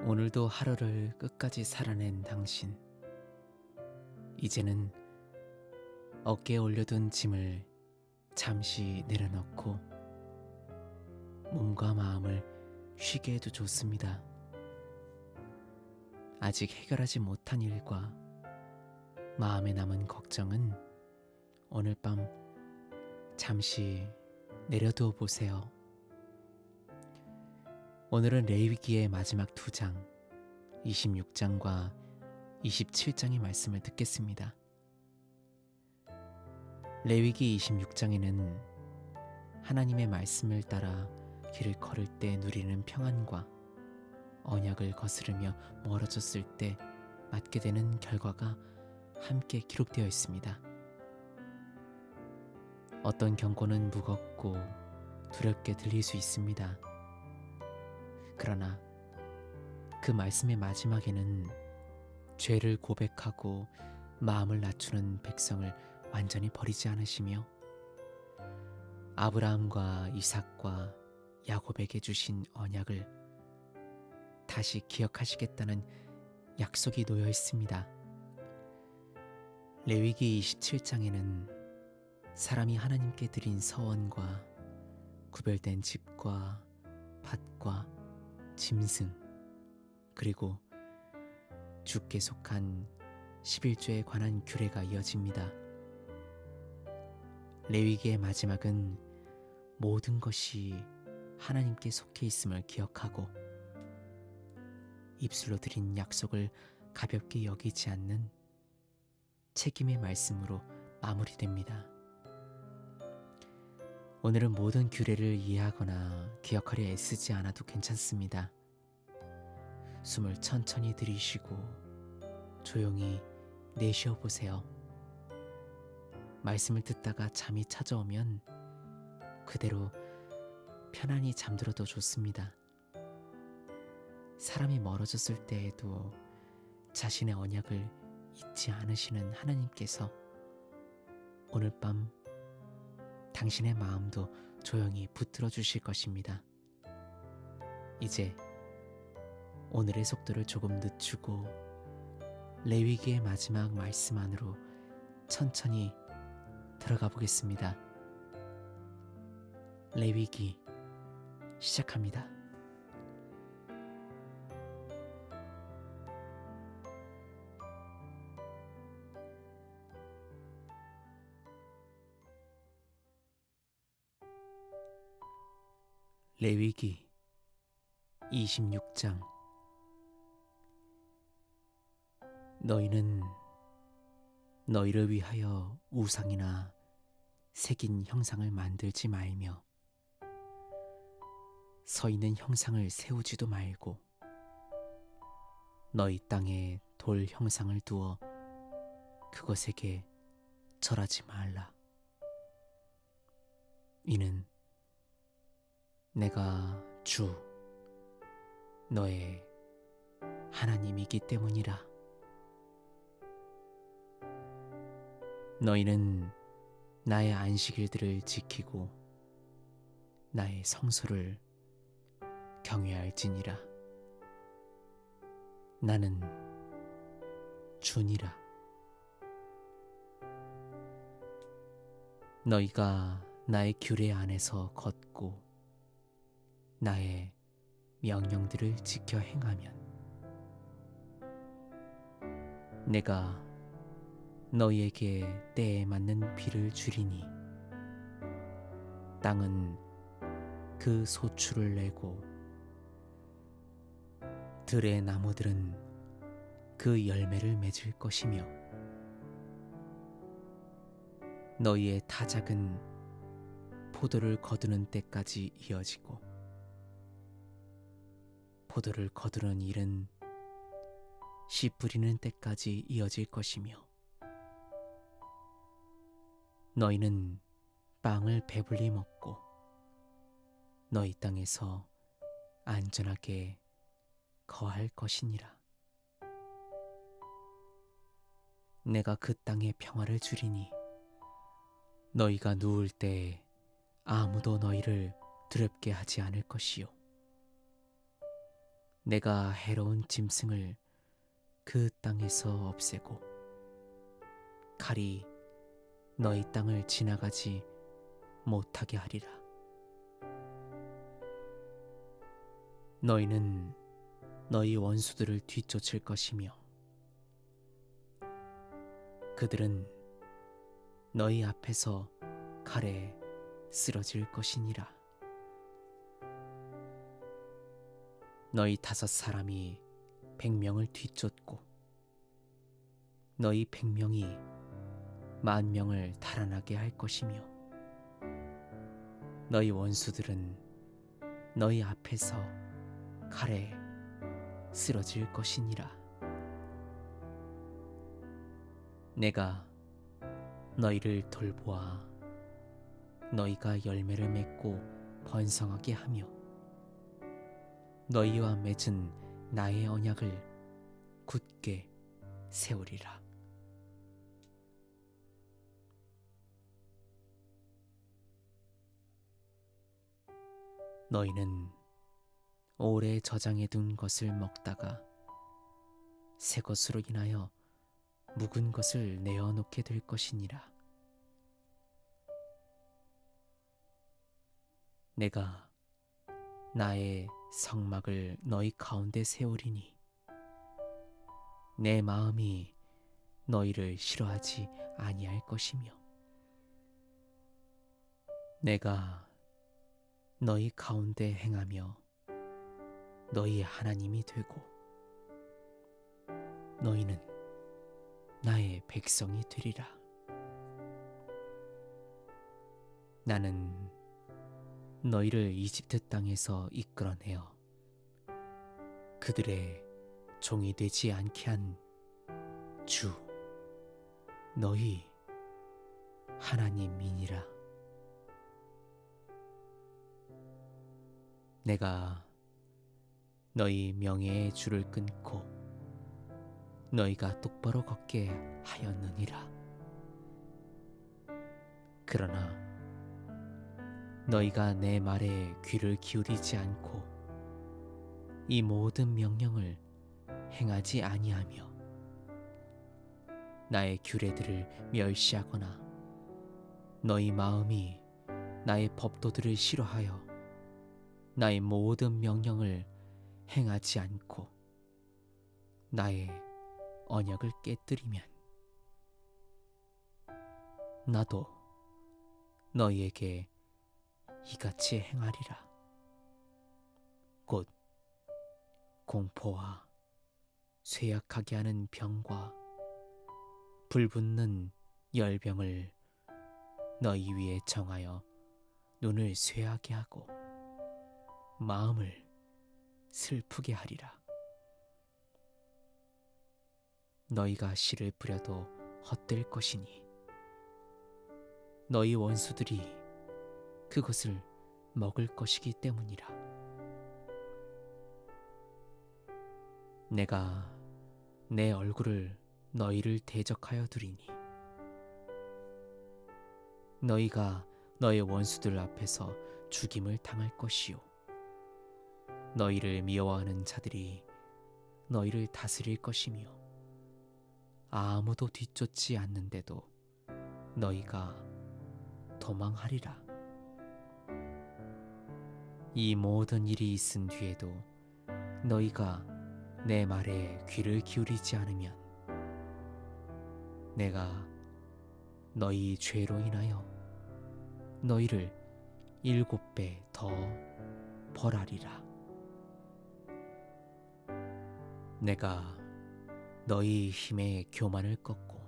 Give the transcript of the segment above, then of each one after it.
오늘도 하루를 끝까지 살아낸 당신. 이제는 어깨에 올려둔 짐을 잠시 내려놓고 몸과 마음을 쉬게 해도 좋습니다. 아직 해결하지 못한 일과 마음에 남은 걱정은 오늘 밤 잠시 내려두어 보세요. 오늘은 레위기의 마지막 2장, 26장과 27장의 말씀을 듣겠습니다. 레위기 26장에는 하나님의 말씀을 따라 길을 걸을 때 누리는 평안과 언약을 거스르며 멀어졌을 때 맞게 되는 결과가 함께 기록되어 있습니다. 어떤 경고는 무겁고 두렵게 들릴 수 있습니다. 그러나 그 말씀의 마지막에는 죄를 고백하고 마음을 낮추는 백성을 완전히 버리지 않으시며 아브라함과 이삭과 야곱에게 주신 언약을 다시 기억하시겠다는 약속이 놓여 있습니다. 레위기 27장에는 사람이 하나님께 드린 서원과 구별된 집과 밭과 짐승, 그리고 주께 속한 11조에 관한 규례가 이어집니다. 레위기의 마지막은 모든 것이 하나님께 속해 있음을 기억하고 입술로 드린 약속을 가볍게 여기지 않는 책임의 말씀으로 마무리됩니다. 오늘은 모든 규례를 이해하거나 기억하려 애쓰지 않아도 괜찮습니다. 숨을 천천히 들이쉬고 조용히 내쉬어 보세요. 말씀을 듣다가 잠이 찾아오면 그대로 편안히 잠들어도 좋습니다. 사람이 멀어졌을 때에도 자신의 언약을 잊지 않으시는 하나님께서 오늘 밤 당신의 마음도 조용히 붙들어 주실 것입니다. 이제 오늘의 속도를 조금 늦추고 레위기의 마지막 말씀 안으로 천천히 들어가 보겠습니다. 레위기 시작합니다. 레위기 26장. 너희는 너희를 위하여 우상이나 새긴 형상을 만들지 말며 서 있는 형상을 세우지도 말고 너희 땅에 돌 형상을 두어 그것에게 절하지 말라. 이는 내가 주 너의 하나님이기 때문이라. 너희는 나의 안식일들을 지키고 나의 성소를 경외할지니라. 나는 주니라. 너희가 나의 규례 안에서 걷고 나의 명령들을 지켜 행하면 내가 너희에게 때에 맞는 비를 주리니 땅은 그 소출을 내고 들의 나무들은 그 열매를 맺을 것이며 너희의 타작은 포도를 거두는 때까지 이어지고 포도를 거두는 일은 씨 뿌리는 때까지 이어질 것이며 너희는 빵을 배불리 먹고 너희 땅에서 안전하게 거할 것이니라. 내가 그 땅에 평화를 주리니 너희가 누울 때에 아무도 너희를 두렵게 하지 않을 것이요 내가 해로운 짐승을 그 땅에서 없애고 칼이 너희 땅을 지나가지 못하게 하리라. 너희는 너희 원수들을 뒤쫓을 것이며 그들은 너희 앞에서 칼에 쓰러질 것이니라. 너희 5사람이 100명을 뒤쫓고 너희 100명이 10,000명을 달아나게 할 것이며 너희 원수들은 너희 앞에서 칼에 쓰러질 것이니라. 내가 너희를 돌보아 너희가 열매를 맺고 번성하게 하며 너희와 맺은 나의 언약을 굳게 세우리라. 너희는 오래 저장해 둔 것을 먹다가 새 것으로 인하여 묵은 것을 내어놓게 될 것이니라. 내가 나의 성막을 너희 가운데 세우리니 내 마음이 너희를 싫어하지 아니할 것이며 내가 너희 가운데 행하며 너희의 하나님이 되고 너희는 나의 백성이 되리라. 나는 너희를 이집트 땅에서 이끌어내어 그들의 종이 되지 않게 한 주 너희 하나님이니라. 내가 너희 명예의 줄을 끊고 너희가 똑바로 걷게 하였느니라. 그러나 너희가 내 말에 귀를 기울이지 않고 이 모든 명령을 행하지 아니하며 나의 규례들을 멸시하거나 너희 마음이 나의 법도들을 싫어하여 나의 모든 명령을 행하지 않고 나의 언약을 깨뜨리면 나도 너희에게 이같이 행하리라. 곧 공포와 쇠약하게 하는 병과 불붙는 열병을 너희 위에 정하여 눈을 쇠하게 하고 마음을 슬프게 하리라. 너희가 씨를 뿌려도 헛될 것이니 너희 원수들이 그것을 먹을 것이기 때문이라. 내가 내 얼굴을 너희를 대적하여 두리니 너희가 너의 원수들 앞에서 죽임을 당할 것이요 너희를 미워하는 자들이 너희를 다스릴 것이며 아무도 뒤쫓지 않는데도 너희가 도망하리라. 이 모든 일이 있은 뒤에도 너희가 내 말에 귀를 기울이지 않으면 내가 너희 죄로 인하여 너희를 7배 더 벌하리라. 내가 너희 힘의 교만을 꺾고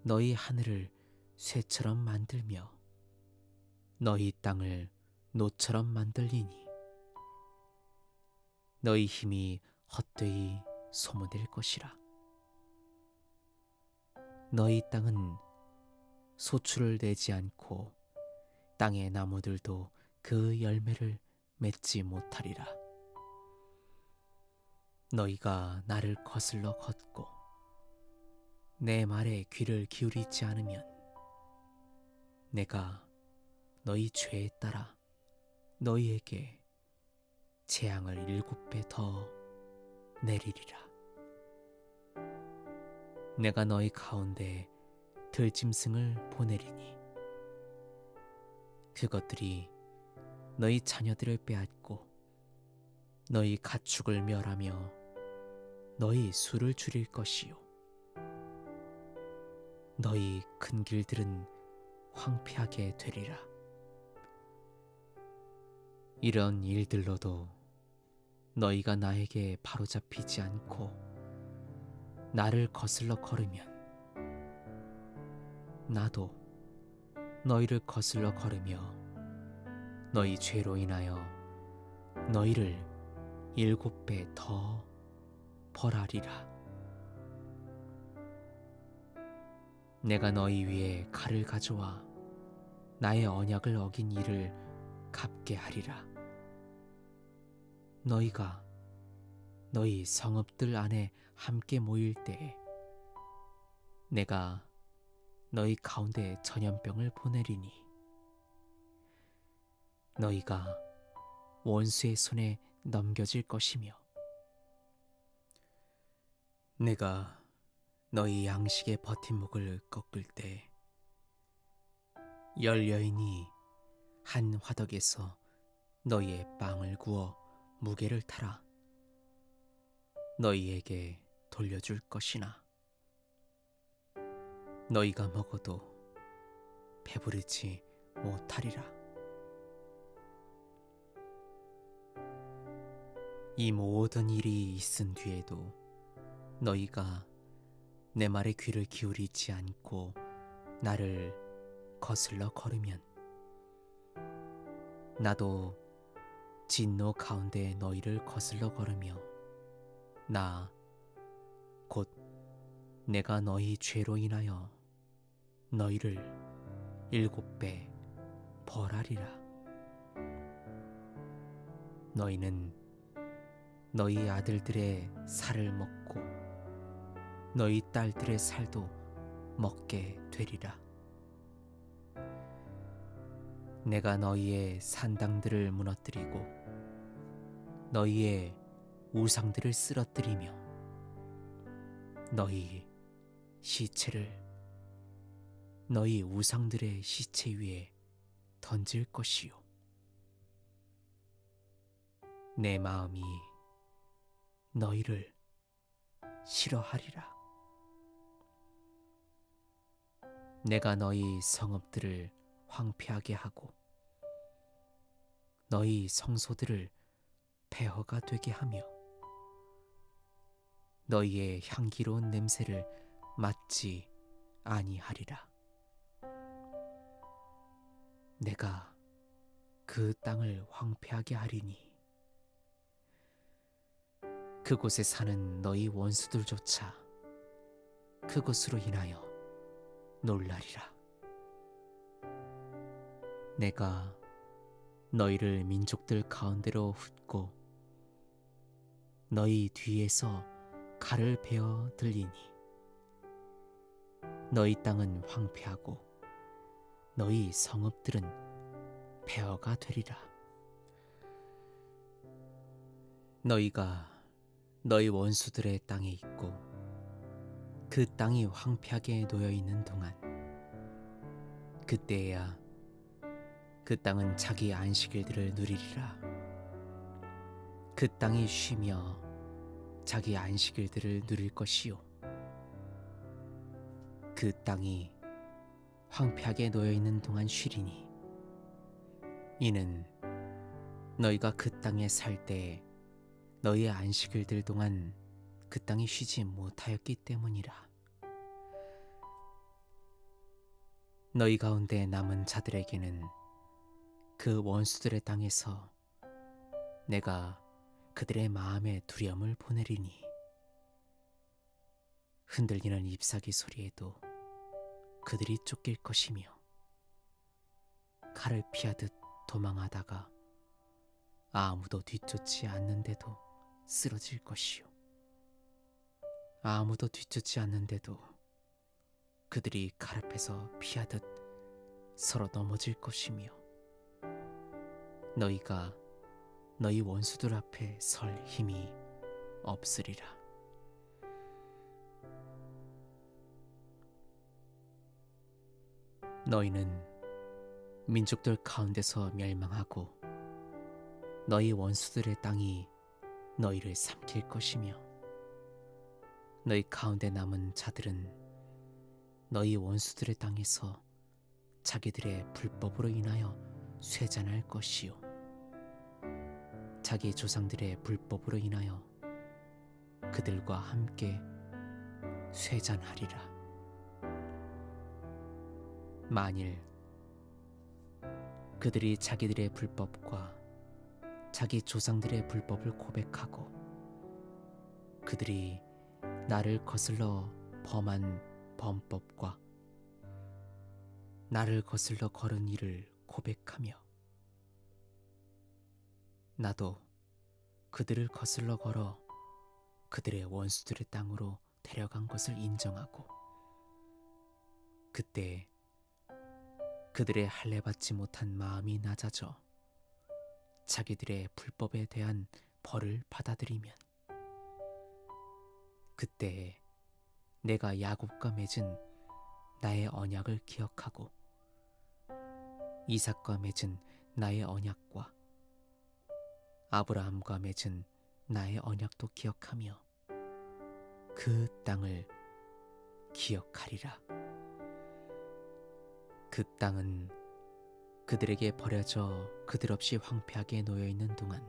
너희 하늘을 쇠처럼 만들며 너희 땅을 노처럼 만들리니 너희 힘이 헛되이 소모될 것이라. 너희 땅은 소출을 내지 않고 땅의 나무들도 그 열매를 맺지 못하리라. 너희가 나를 거슬러 걷고 내 말에 귀를 기울이지 않으면 내가 너희 죄에 따라 너희에게 재앙을 7배 더 내리리라. 내가 너희 가운데 들짐승을 보내리니 그것들이 너희 자녀들을 빼앗고 너희 가축을 멸하며 너희 수를 줄일 것이요 너희 큰 길들은 황폐하게 되리라. 이런 일들로도 너희가 나에게 바로잡히지 않고 나를 거슬러 걸으면 나도 너희를 거슬러 걸으며 너희 죄로 인하여 너희를 7배 더 벌하리라. 내가 너희 위에 칼을 가져와 나의 언약을 어긴 이를 갚게 하리라. 너희가 너희 성읍들 안에 함께 모일 때에 내가 너희 가운데 전염병을 보내리니 너희가 원수의 손에 넘겨질 것이며 내가 너희 양식의 버팀목을 꺾을 때 열 여인이 한 화덕에서 너희의 빵을 구워 무게를 타라 너희에게 돌려줄 것이나 너희가 먹어도 배부르지 못하리라. 이 모든 일이 있은 뒤에도 너희가 내 말에 귀를 기울이지 않고 나를 거슬러 걸으면 나도 진노 가운데 너희를 거슬러 걸으며 나 곧 내가 너희 죄로 인하여 너희를 7배 벌하리라. 너희는 너희 아들들의 살을 먹고 너희 딸들의 살도 먹게 되리라. 내가 너희의 산당들을 무너뜨리고 너희의 우상들을 쓰러뜨리며 너희 시체를 너희 우상들의 시체 위에 던질 것이요 내 마음이 너희를 싫어하리라. 내가 너희 성읍들을 황폐하게 하고 너희 성소들을 폐허가 되게 하며 너희의 향기로운 냄새를 맡지 아니하리라. 내가 그 땅을 황폐하게 하리니 그곳에 사는 너희 원수들조차 그것으로 인하여 놀라리라. 내가 너희를 민족들 가운데로 흩고 너희 뒤에서 칼을 베어 들리니 너희 땅은 황폐하고 너희 성읍들은 폐허가 되리라. 너희가 너희 원수들의 땅에 있고 그 땅이 황폐하게 놓여 있는 동안 그때야 그 땅은 자기 안식일들을 누리리라. 그 땅이 쉬며 자기 안식일들을 누릴 것이요 그 땅이 황폐하게 놓여 있는 동안 쉬리니 이는 너희가 그 땅에 살 때에 너희의 안식일들 동안 그 땅이 쉬지 못하였기 때문이라. 너희 가운데 남은 자들에게는 그 원수들의 땅에서 내가 그들의 마음에 두려움을 보내리니 흔들리는 잎사귀 소리에도 그들이 쫓길 것이며 칼을 피하듯 도망하다가 아무도 뒤쫓지 않는데도 쓰러질 것이요 아무도 뒤쫓지 않는데도 그들이 칼 앞에서 피하듯 서로 넘어질 것이며 너희가 너희 원수들 앞에 설 힘이 없으리라. 너희는 민족들 가운데서 멸망하고 너희 원수들의 땅이 너희를 삼킬 것이며 너희 가운데 남은 자들은 너희 원수들의 땅에서 자기들의 불법으로 인하여 쇠잔할 것이요 자기 조상들의 불법으로 인하여 그들과 함께 쇠잔하리라. 만일 그들이 자기들의 불법과 자기 조상들의 불법을 고백하고 그들이 나를 거슬러 범한 범법과 나를 거슬러 걸은 일을 고백하며 나도 그들을 거슬러 걸어 그들의 원수들의 땅으로 데려간 것을 인정하고 그때 그들의 할례 받지 못한 마음이 낮아져 자기들의 불법에 대한 벌을 받아들이면 그때 내가 야곱과 맺은 나의 언약을 기억하고 이삭과 맺은 나의 언약과 아브라함과 맺은 나의 언약도 기억하며 그 땅을 기억하리라. 그 땅은 그들에게 버려져 그들 없이 황폐하게 놓여있는 동안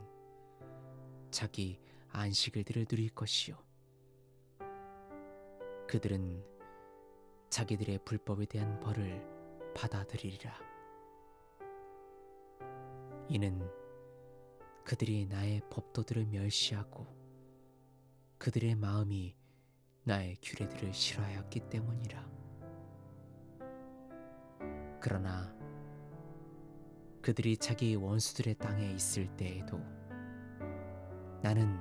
자기 안식일들을 누릴 것이요 그들은 자기들의 불법에 대한 벌을 받아들이리라. 이는 그들이 나의 법도들을 멸시하고 그들의 마음이 나의 규례들을 싫어하였기 때문이라. 그러나 그들이 자기 원수들의 땅에 있을 때에도 나는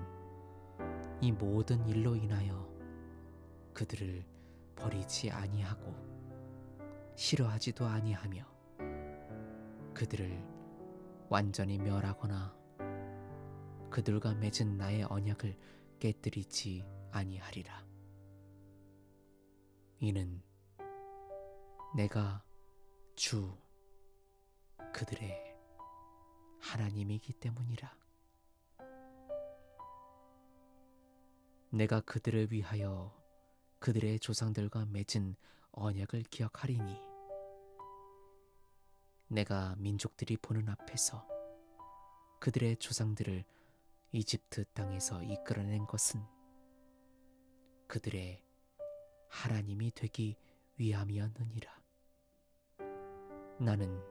이 모든 일로 인하여 그들을 버리지 아니하고 싫어하지도 아니하며 그들을 완전히 멸하거나 그들과 맺은 나의 언약을 깨뜨리지 아니하리라. 이는 내가 주 그들의 하나님이기 때문이라. 내가 그들을 위하여 그들의 조상들과 맺은 언약을 기억하리니 내가 민족들이 보는 앞에서 그들의 조상들을 이집트 땅에서 이끌어낸 것은 그들의 하나님이 되기 위함이었느니라. 나는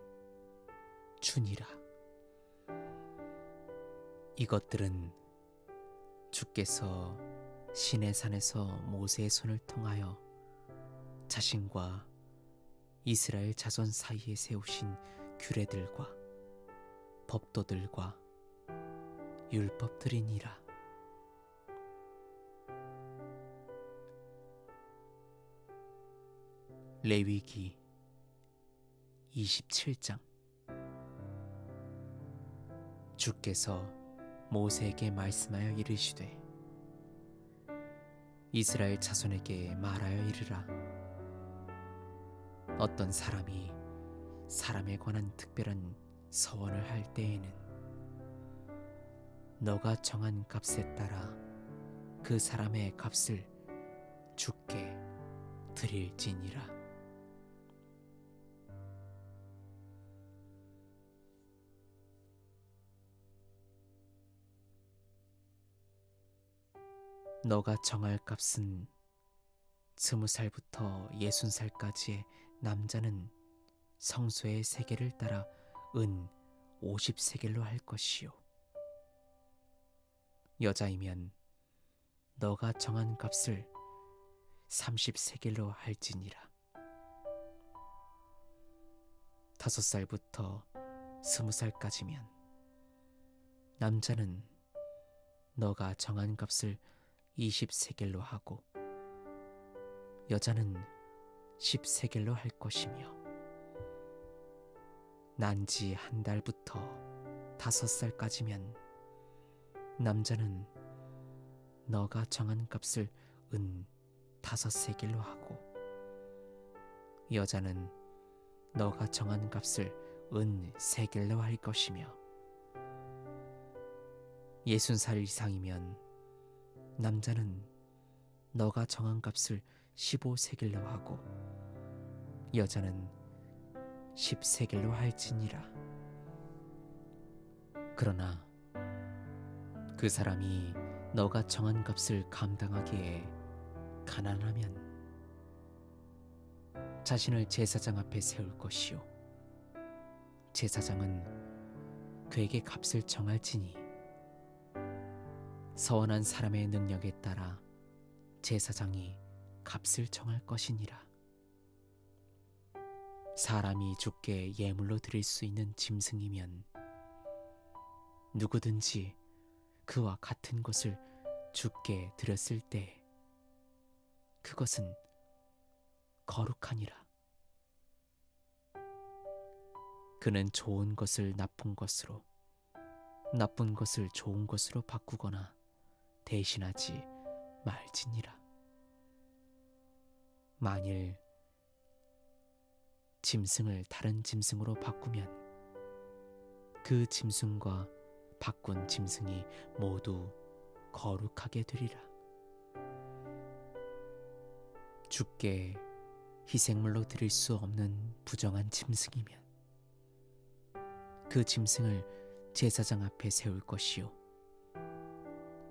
주니라. 이것들은 주께서 시내산에서 모세의 손을 통하여 자신과 이스라엘 자손 사이에 세우신 규례들과 법도들과 율법들이니라. 레위기 27장. 주께서 모세에게 말씀하여 이르시되 이스라엘 자손에게 말하여 이르라. 어떤 사람이 사람에 관한 특별한 서원을 할 때에는 너가 정한 값에 따라 그 사람의 값을 주께 드릴지니라. 너가 정할 값은 20살부터 60살까지의 남자는 성소의 세계를 따라 은 50세겔로 할 것이요 여자이면 너가 정한 값을 30세겔로 할지니라. 5살부터 20살까지면 남자는 너가 정한 값을 20세겔로 하고 여자는 10세겔로 할 것이며 난지 1달부터 5살까지면 남자는 너가 정한 값을 은 5세겔로 하고 여자는 너가 정한 값을 은 3겔로 할 것이며 60살 이상이면 남자는 너가 정한 값을 15세겔로 하고 여자는 10세겔로 할지니라. 그러나 그 사람이 너가 정한 값을 감당하기에 가난하면 자신을 제사장 앞에 세울 것이요 제사장은 그에게 값을 정할지니 서원한 사람의 능력에 따라 제사장이 값을 정할 것이니라. 사람이 주께 예물로 드릴 수 있는 짐승이면 누구든지 그와 같은 것을 주께 드렸을 때 그것은 거룩하니라. 그는 좋은 것을 나쁜 것으로, 나쁜 것을 좋은 것으로 바꾸거나 대신하지 말지니라. 만일 짐승을 다른 짐승으로 바꾸면 그 짐승과 바꾼 짐승이 모두 거룩하게 되리라. 주께 희생물로 드릴 수 없는 부정한 짐승이면 그 짐승을 제사장 앞에 세울 것이요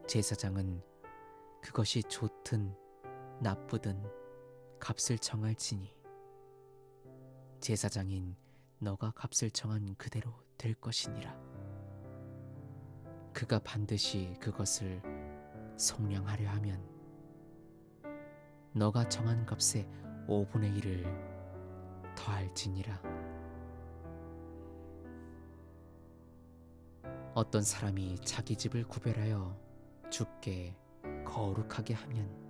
제사장은 그것이 좋든 나쁘든 값을 정할지니 제사장인 너가 값을 정한 그대로 될 것이니라. 그가 반드시 그것을 속량하려 하면 너가 정한 값의 5분의 1을 더할지니라. 어떤 사람이 자기 집을 구별하여 주께 거룩하게 하면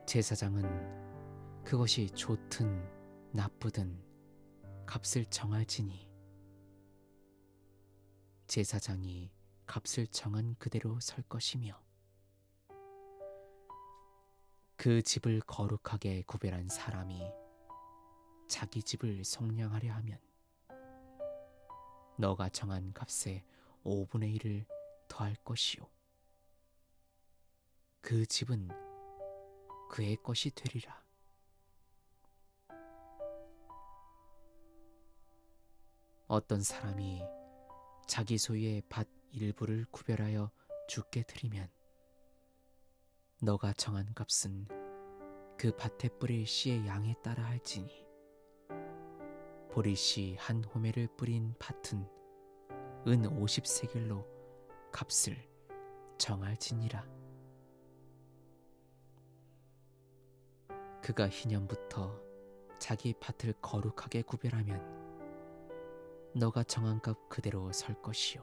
제사장은 그것이 좋든 나쁘든 값을 정할지니 제사장이 값을 정한 그대로 설 것이며 그 집을 거룩하게 구별한 사람이 자기 집을 속량하려 하면 너가 정한 값의 5분의 1을 더할 것이요 그 집은 그의 것이 되리라. 어떤 사람이 자기 소유의 밭 일부를 구별하여 주께 드리면 너가 정한 값은 그 밭에 뿌릴 씨의 양에 따라 할지니 보리씨 한 호멜을 뿌린 밭은 은 50세겔로 값을 정할지니라. 그가 희년부터 자기 밭을 거룩하게 구별하면 너가 정한 값 그대로 설 것이요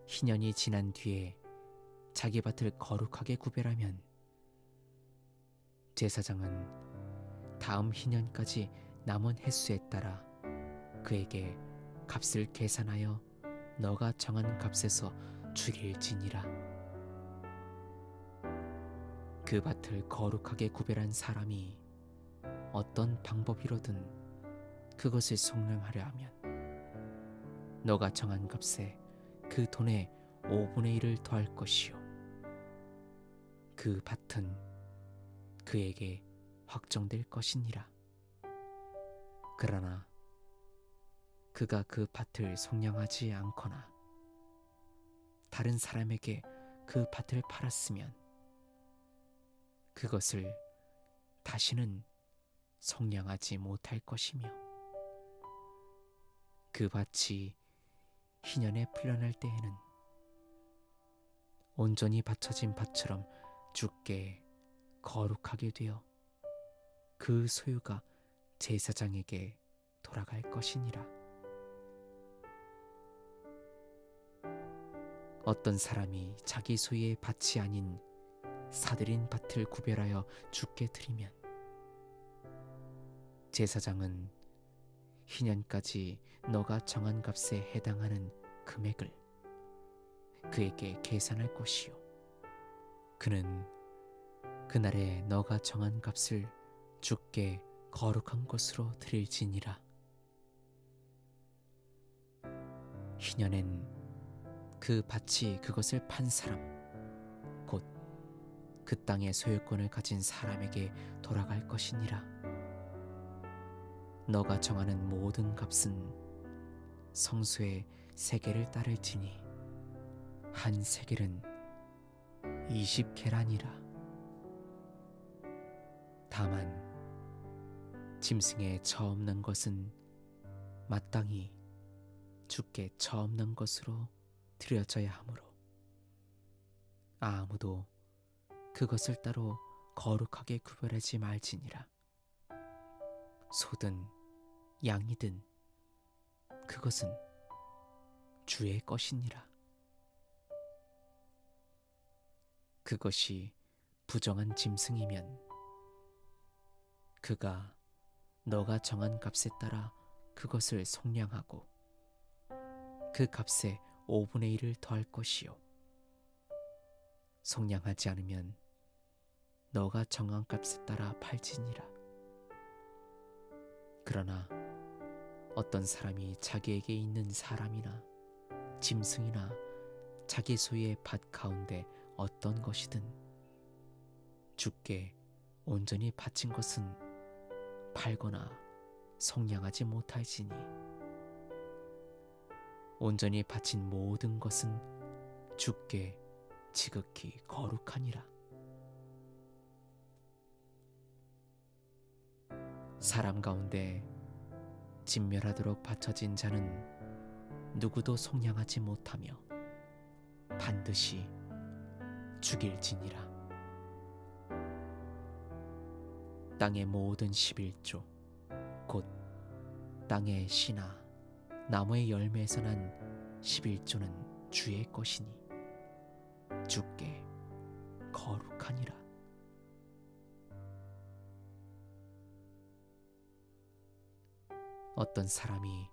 희년이 지난 뒤에 자기 밭을 거룩하게 구별하면 제사장은 다음 희년까지 남은 횟수에 따라 그에게 값을 계산하여 너가 정한 값에서 줄일지니라. 그 밭을 거룩하게 구별한 사람이 어떤 방법이로든 그것을 속량하려 하면 너가 정한 값에 그 돈의 5분의 1을 더할 것이요 그 밭은 그에게 확정될 것이니라. 그러나 그가 그 밭을 속량하지 않거나 다른 사람에게 그 밭을 팔았으면 그것을 다시는 속량하지 못할 것이며 그 밭이 희년에 풀려날 때에는 온전히 바쳐진 밭처럼 주께 거룩하게 되어 그 소유가 제사장에게 돌아갈 것이니라. 어떤 사람이 자기 소유의 밭이 아닌 사들인 밭을 구별하여 주께 드리면 제사장은 희년까지 너가 정한 값에 해당하는 금액을 그에게 계산할 것이요 그는 그날에 너가 정한 값을 주께 거룩한 것으로 드릴지니라. 희년엔 그 밭이 그것을 판 사람 곧 그 땅의 소유권을 가진 사람에게 돌아갈 것이니라. 너가 정하는 모든 값은 성수의 세겔을 따를지니 한 세겔은 20계란이라. 다만 짐승의 저 없는 것은 마땅히 주께 저 없는 것으로 드려져야 하므로 아무도 그것을 따로 거룩하게 구별하지 말지니라. 소든 양이든 그것은 주의 것이니라. 그것이 부정한 짐승이면 그가 너가 정한 값에 따라 그것을 속량하고 그 값에 5분의 1을 더할 것이요 속량하지 않으면 너가 정한 값에 따라 팔지니라. 그러나 어떤 사람이 자기에게 있는 사람이나 짐승이나 자기 소유의 밭 가운데 어떤 것이든 주께 온전히 바친 것은 팔거나 속량하지 못할지니 온전히 바친 모든 것은 주께 지극히 거룩하니라. 사람 가운데 진멸하도록 바쳐진 자는 누구도 속량하지 못하며 반드시 죽일지니라. 땅의 모든 11조 곧 땅의 씨나 나무의 열매에서 난 11조는 주의 것이니 주께 거룩하니라. 어떤 사람이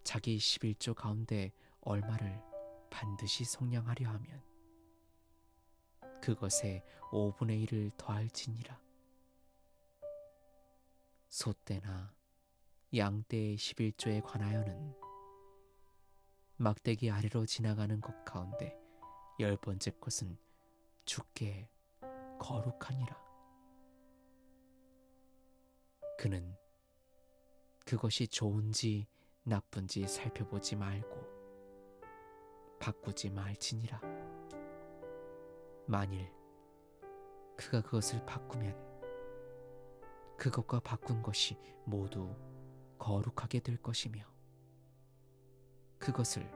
자기 11조 가운데 얼마를 반드시 속량하려 하면 그것에 5분의 1을 더할지니라. 소떼나 양떼의 11조에 관하여는 막대기 아래로 지나가는 것 가운데 10번째 것은 주께 거룩하니라. 그는 그것이 좋은지 나쁜지 살펴보지 말고 바꾸지 말지니라. 만일 그가 그것을 바꾸면 그것과 바꾼 것이 모두 거룩하게 될 것이며 그것을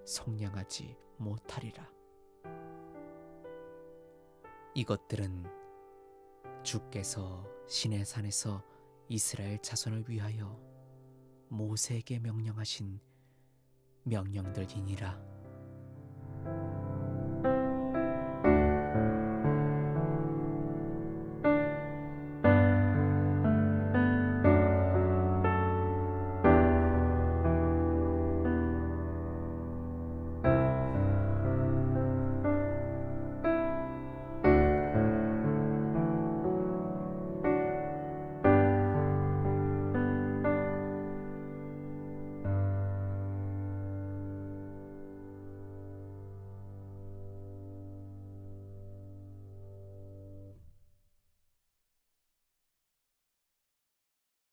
속량하지 못하리라. 이것들은 주께서 시내산에서 이스라엘 자손을 위하여 모세에게 명령하신 명령들이니라.